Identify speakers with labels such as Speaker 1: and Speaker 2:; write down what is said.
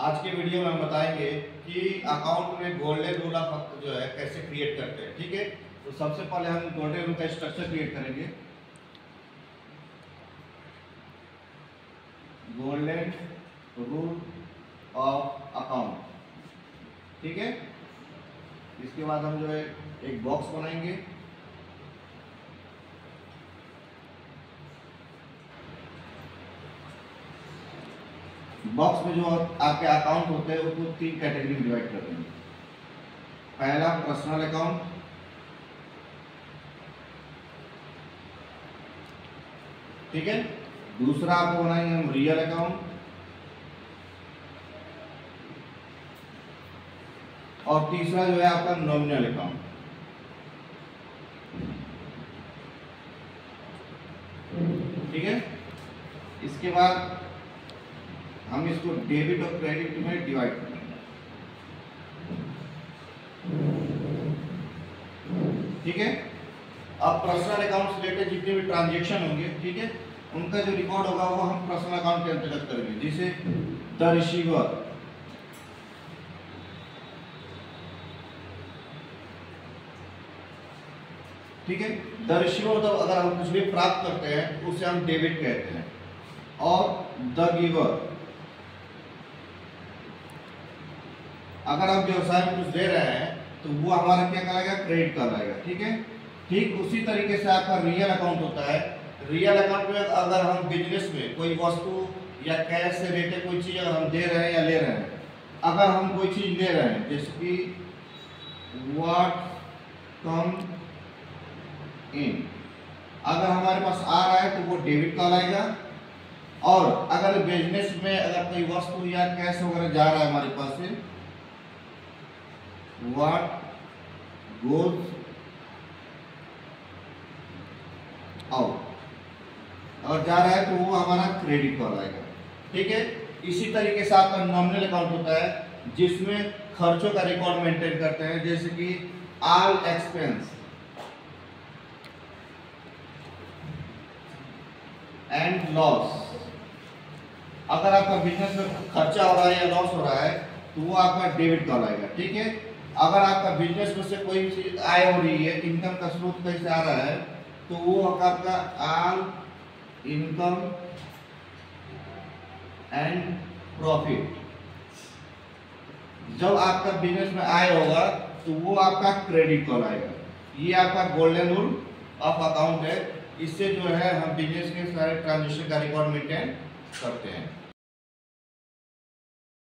Speaker 1: आज के वीडियो में हम बताएंगे कि अकाउंट में गोल्डन रूल ऑफ जो है कैसे क्रिएट करते हैं। ठीक है, तो सबसे पहले हम गोल्डन रूल का स्ट्रक्चर क्रिएट करेंगे। गोल्डन रूल ऑफ अकाउंट, ठीक है। इसके बाद हम जो है एक बॉक्स बनाएंगे। बॉक्स में जो आपके अकाउंट होते हैं उसको 3 कैटेगरी में डिवाइड कर देंगे। पहला पर्सनल अकाउंट, ठीक है। दूसरा आपको बनाएंगे हम रियल अकाउंट, और तीसरा जो है आपका नॉमिनल अकाउंट। ठीक है, इसके बाद हम इसको डेबिट और क्रेडिट में डिवाइड करेंगे। ठीक है, अब पर्सनल अकाउंट से रिलेटेड जितने भी ट्रांजैक्शन होंगे, ठीक है, उनका जो रिकॉर्ड होगा वो हम पर्सनल अकाउंट के अंतर्गत करेंगे। जैसे द रिसीवर, ठीक है। द रिसीवर मतलब अगर हम कुछ भी प्राप्त करते हैं तो उसे हम डेबिट कहते हैं। और द गिवर, अगर आप व्यवसाय में कुछ दे रहे हैं तो वो हमारा क्या कहलाएगा, क्रेडिट कहलाएगा। ठीक है, ठीक उसी तरीके से आपका रियल अकाउंट होता है। रियल अकाउंट में अगर हम बिजनेस में कोई वस्तु या कैश से रिलेटेड कोई चीज अगर हम दे रहे हैं या ले रहे हैं, अगर हम कोई चीज ले रहे हैं जैसे कि व्हाट कम इन, अगर हमारे पास आ रहा है तो वो डेबिट कहलाएगा। और अगर बिजनेस में अगर कोई वस्तु या कैश वगैरह जा रहा है हमारे पास से, व्हाट गोज आउट, और जा रहा है तो वो हमारा क्रेडिट कहलाएगा। ठीक है, इसी तरीके से आपका नॉमिनल अकाउंट होता है जिसमें खर्चों का रिकॉर्ड मेंटेन करते हैं, जैसे कि ऑल एक्सपेंस एंड लॉस। अगर आपका बिजनेस में खर्चा हो रहा है या लॉस हो रहा है तो वो आपका डेबिट कहलाएगा। ठीक है, अगर आपका बिजनेस में से कोई चीज आय हो रही है, इनकम का स्रोत कहीं से आ रहा है, तो वो आपका ऑल इनकम एंड प्रॉफिट। जब आपका बिजनेस में आय होगा तो वो आपका क्रेडिट कहलाएगा। ये आपका गोल्डन रूल ऑफ अकाउंट है। इससे जो है हम बिजनेस के सारे ट्रांजेक्शन का रिकॉर्ड मेंटेन करते हैं।